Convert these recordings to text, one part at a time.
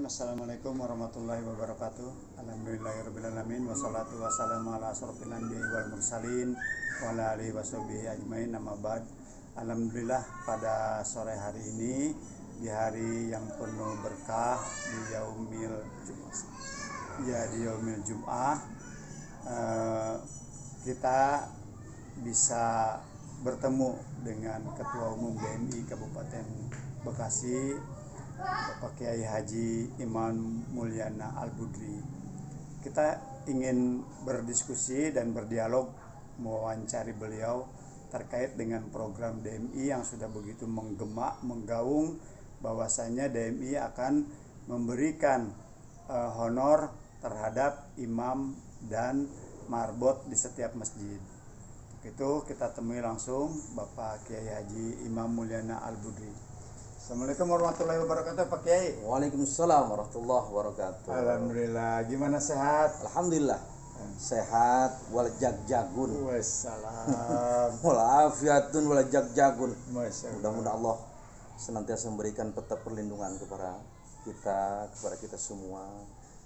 Assalamualaikum warahmatullahi wabarakatuh. Alhamdulillahirrabbilalamin. Wassalatu wassalamu ala asrofil anbiya'i wal mursalin wa ala alihi washabihi ajmain, amma ba'd. Alhamdulillah, pada sore hari ini, di hari yang penuh berkah, di yaumil Jum'ah, kita bisa bertemu dengan Ketua Umum DMI Kabupaten Bekasi, Bapak Kiai Haji Imam Mulyana Al-Budri. Kita ingin berdiskusi dan berdialog, mewawancari beliau terkait dengan program DMI yang sudah begitu menggema, menggaung, bahwasanya DMI akan memberikan honor terhadap imam dan marbot di setiap masjid. Itu kita temui langsung Bapak Kiai Haji Imam Mulyana Al-Budri. Assalamualaikum warahmatullahi wabarakatuh, Pak Kiai. Waalaikumsalam warahmatullahi wabarakatuh. Alhamdulillah, gimana sehat? Alhamdulillah sehat wal jagjagun. Wassalam. Wal afiatun wal jagjagun. Mudah-mudahan Allah senantiasa memberikan peta perlindungan kepada kita semua,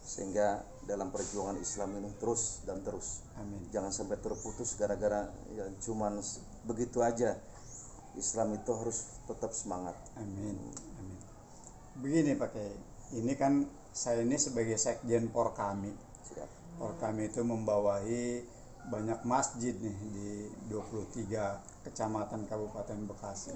sehingga dalam perjuangan Islam ini terus dan terus. Amin. Jangan sampai terputus gara-gara yang cuman begitu aja. Islam itu harus tetap semangat. Amin. Amin. Begini Pak Kiai, ini kan saya ini sebagai sekjen Porkami. Porkami itu membawahi banyak masjid nih di 23 kecamatan Kabupaten Bekasi.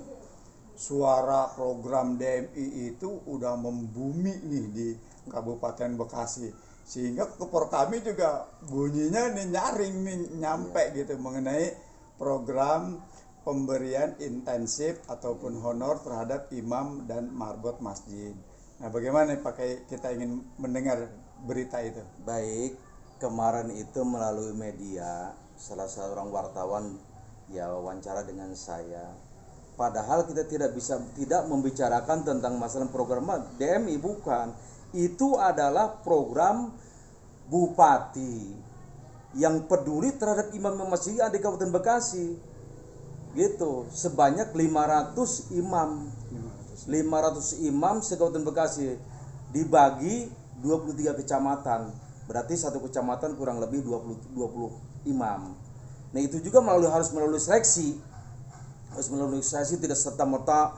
Suara program DMI itu udah membumi nih di Kabupaten Bekasi, sehingga ke Porkami juga bunyinya nih nyaring nih nyampe gitu mengenai program pemberian intensif ataupun honor terhadap imam dan marbot masjid. Nah, bagaimana Pak, kita ingin mendengar berita itu? Baik, kemarin itu melalui media salah seorang wartawan ya wawancara dengan saya. Padahal kita tidak membicarakan tentang masalah program DMI, bukan. Itu adalah program bupati yang peduli terhadap imam masjid di Kabupaten Bekasi. Gitu, sebanyak 500 imam 500 imam se-Kabupaten Bekasi dibagi 23 kecamatan, berarti satu kecamatan kurang lebih 20 imam. Nah, itu juga harus melalui seleksi, tidak serta-merta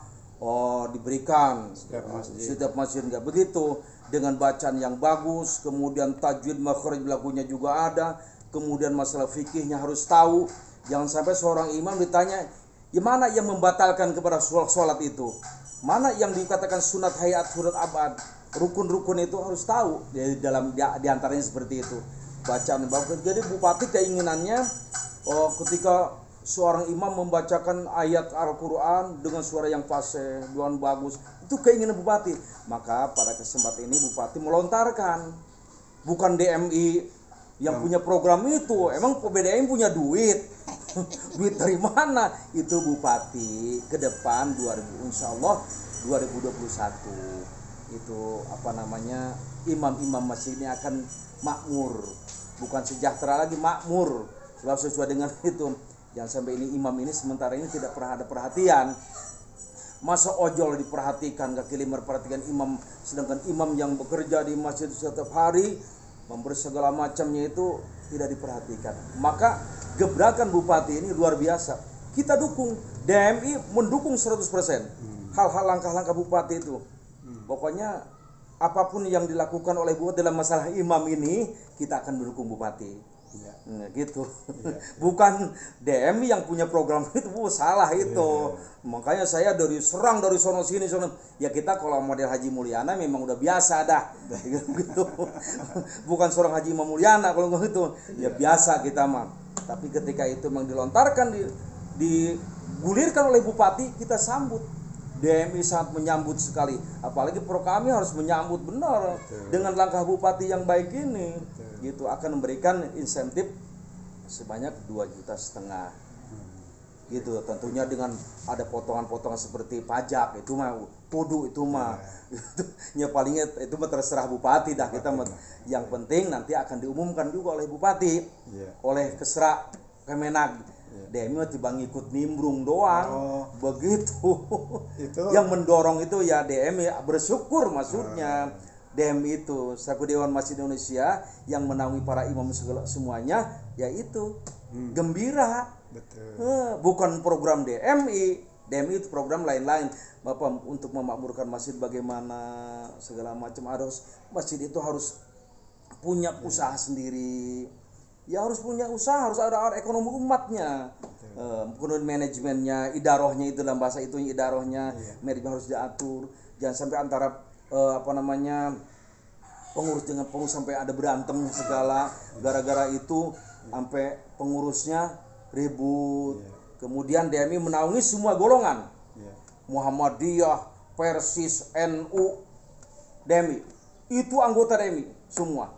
diberikan setiap masjid, enggak begitu. Dengan bacaan yang bagus, kemudian tajwid makhraj lagunya juga ada, kemudian masalah fikihnya harus tahu. Jangan sampai seorang imam ditanya, mana yang membatalkan kepada sholat itu? Mana yang dikatakan sunat hayat, sunat abad? Rukun-rukun itu harus tahu. Di antaranya seperti itu. Bacaan bagus. Jadi bupati keinginannya ketika seorang imam membacakan ayat Al-Quran dengan suara yang fasih, dengan bagus, itu keinginan bupati. Maka pada kesempatan ini bupati melontarkan, bukan DMI yang punya program itu. Emang PBDM punya duit? Duit dari mana? Itu bupati ke depan insyaallah 2021 itu imam-imam masjid ini akan makmur, bukan sejahtera lagi, makmur. Kalau sesuai dengan itu, jangan sampai ini imam ini sementara ini tidak pernah ada perhatian. Masa ojol diperhatikan, kaki lima perhatikan imam, sedangkan imam yang bekerja di masjid setiap hari memberi segala macamnya itu tidak diperhatikan. Maka gebrakan bupati ini luar biasa. Kita dukung, DMI mendukung 100%. Hal-hal langkah-langkah bupati itu. Pokoknya apapun yang dilakukan oleh bupati dalam masalah imam ini, kita akan mendukung bupati. Ya. Nah, gitu. Ya. Bukan DMI yang punya program itu, salah itu. Ya. Makanya saya dari sono sini. Ya kita kalau model Haji Mulyana memang udah biasa dah. Gitu. Bukan seorang Haji Imam Mulyana kalau gitu. Ya biasa kita mah. Tapi ketika itu memang dilontarkan, digulirkan oleh bupati, kita sambut. DMI sangat menyambut sekali. Apalagi Porkami harus menyambut benar. Betul. Dengan langkah bupati yang baik ini. Betul. Gitu akan memberikan insentif sebanyak 2,5 juta. Gitu, tentunya dengan ada potongan-potongan seperti pajak, itu mah kudu itu mah. Ya palingnya itu mah terserah bupati dah kita mah. Yang penting nanti akan diumumkan juga oleh bupati, oleh Kesra Kemenag. DMI tiba ngikut nimbrung doang. Begitu. Itu yang mendorong itu ya DMI bersyukur maksudnya. DMI itu selaku Dewan Masjid Indonesia yang menaungi para imam segala semuanya, yaitu gembira. Betul. Bukan program DMI. DMI itu program lain-lain, Bapak, untuk memakmurkan masjid bagaimana segala macam. Masjid itu harus punya usaha sendiri. Ya harus punya usaha, harus ada ekonomi umatnya. Kemudian manajemennya, idarohnya itu dalam bahasa itu idarohnya, manajemen harus diatur. Jangan sampai antara pengurus dengan pengurus sampai ada berantemnya segala, gara-gara itu sampai pengurusnya ribut. Kemudian DMI menaungi semua golongan, Muhammadiyah, Persis, NU, DMI itu anggota DMI semua,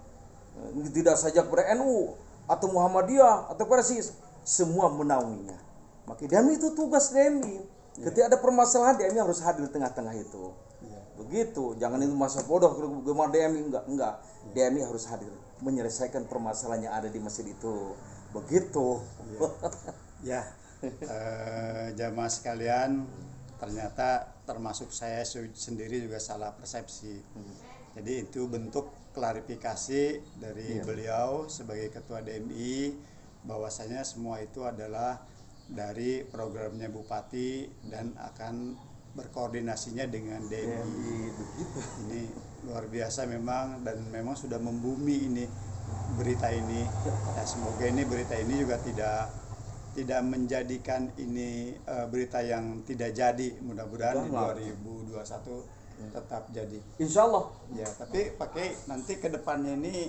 tidak saja kepada NU atau Muhammadiyah atau Persis, semua menaunginya. Maka DMI itu tugas DMI. Ketika ada permasalahan, DMI harus hadir di tengah-tengah itu. Begitu, jangan itu masa bodoh gemar DMI, enggak. DMI harus hadir menyelesaikan permasalahan yang ada di masjid itu. Begitu. Ya, jamaah sekalian, ternyata termasuk saya sendiri juga salah persepsi. Jadi itu bentuk klarifikasi dari beliau sebagai ketua DMI, bahwasanya semua itu adalah dari programnya Bupati dan akan berkoordinasinya dengan DMI. Ini luar biasa memang, dan memang sudah membumi ini berita ini. Ya, semoga ini berita ini juga tidak menjadikan ini berita yang tidak jadi. Mudah-mudahan di 2021 tetap jadi. Insya Allah. Ya, tapi pakai nanti ke depannya ini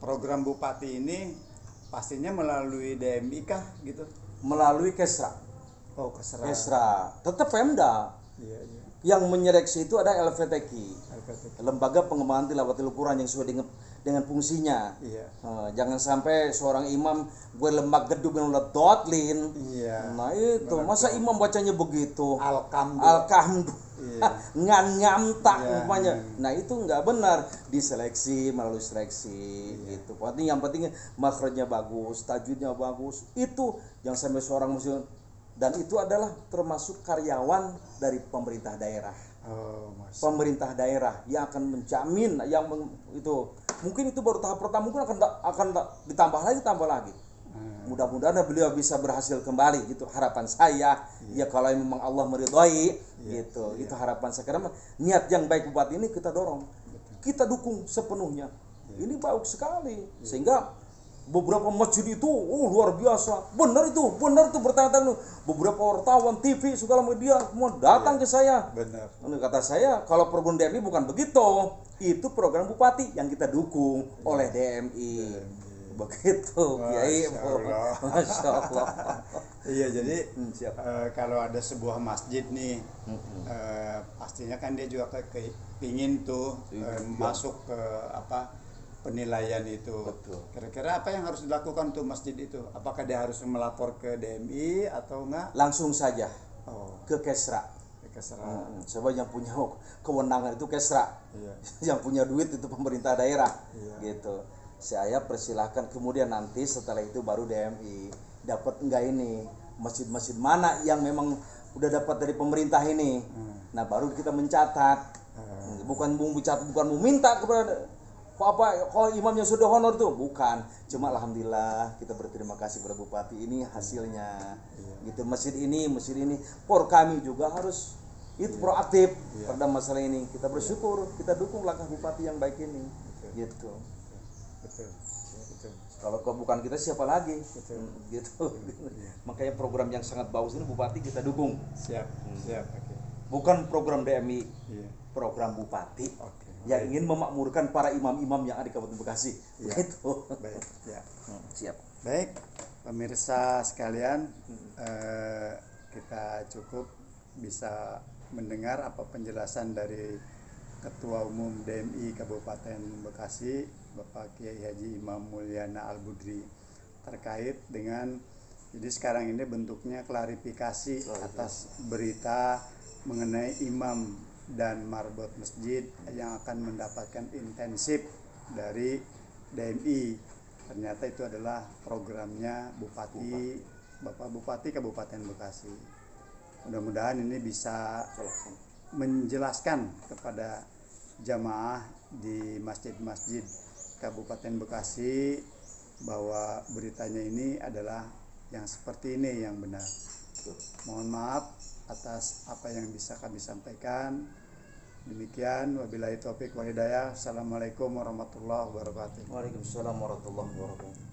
program Bupati ini pastinya melalui DMI kah gitu? Melalui Kesra. Oh, Kesra. Tetap Pemda. Iya. Yang menyeleksi itu ada LPTQ, Lembaga Pengembangan Tilawatil Quran, yang sesuai dengan fungsinya. Iya. Jangan sampai seorang imam gue lembag gedung yang dotlin. Iya. Nah itu, masa imam bacanya begitu? Alkamdu. Iya. Ngamtak umpamanya. Nah itu nggak benar, diseleksi melalui seleksi gitu. Yang penting makhrajnya bagus, tajwidnya bagus. Itu jangan sampai seorang muslim. Dan itu adalah termasuk karyawan dari pemerintah daerah. Pemerintah daerah yang akan menjamin itu. Mungkin itu baru tahap pertama, mungkin akan ditambah lagi. Mudah-mudahan beliau bisa berhasil kembali, gitu harapan saya. Ya kalau memang Allah meridhai, gitu. Itu harapan saya. Karena niat yang baik Bupati ini kita dorong. Kita dukung sepenuhnya. Ini bagus sekali. Sehingga beberapa masjid itu luar biasa. Benar itu bertanya-tanya. Beberapa wartawan, TV, segala media semua datang ke saya. Benar. Kata saya, kalau program DMI bukan begitu. Itu program Bupati yang kita dukung oleh DMI. Begitu. Masya Allah. Iya, jadi kalau ada sebuah masjid nih, pastinya kan dia juga kepingin tuh masuk ke penilaian itu. Betul. Kira-kira apa yang harus dilakukan tuh masjid itu? Apakah dia harus melapor ke DMI atau enggak? Langsung saja ke Kesra. Sebab yang punya kewenangan itu Kesra. Yang punya duit itu pemerintah daerah. Gitu. Saya persilahkan, kemudian nanti setelah itu baru DMI dapat enggak ini masjid-masjid mana yang memang udah dapat dari pemerintah ini. Nah baru kita mencatat. Bukan mau minta kepada kalau imamnya sudah honor tuh, bukan. Cuma alhamdulillah kita berterima kasih kepada Bupati, ini hasilnya. Gitu, masjid ini por kami juga harus proaktif pada masalah ini. Kita bersyukur, kita dukung langkah Bupati yang baik ini. Gitu. Betul. Kalau bukan kita siapa lagi? Gitu. Makanya program yang sangat bagus ini Bupati kita dukung. Siap. Bukan program DMI, program Bupati. Yang ingin memakmurkan para imam-imam yang ada di Kabupaten Bekasi. Gitu. Baik, Siap. Baik, pemirsa sekalian, kita cukup bisa mendengar apa penjelasan dari Ketua Umum DMI Kabupaten Bekasi, Bapak Kiai Haji Imam Mulyana Al-Budri, terkait dengan, jadi sekarang ini bentuknya klarifikasi atas berita mengenai imam dan marbot masjid yang akan mendapatkan intensif dari DMI. Ternyata itu adalah programnya Bapak Bupati Kabupaten Bekasi. Mudah-mudahan ini bisa menjelaskan kepada jamaah di masjid-masjid Kabupaten Bekasi bahwa beritanya ini adalah yang seperti ini yang benar. Mohon maaf atas apa yang bisa kami sampaikan. Demikian, wabillahi taufik wal hidayah. Assalamualaikum warahmatullahi wabarakatuh. Waalaikumsalam warahmatullahi wabarakatuh.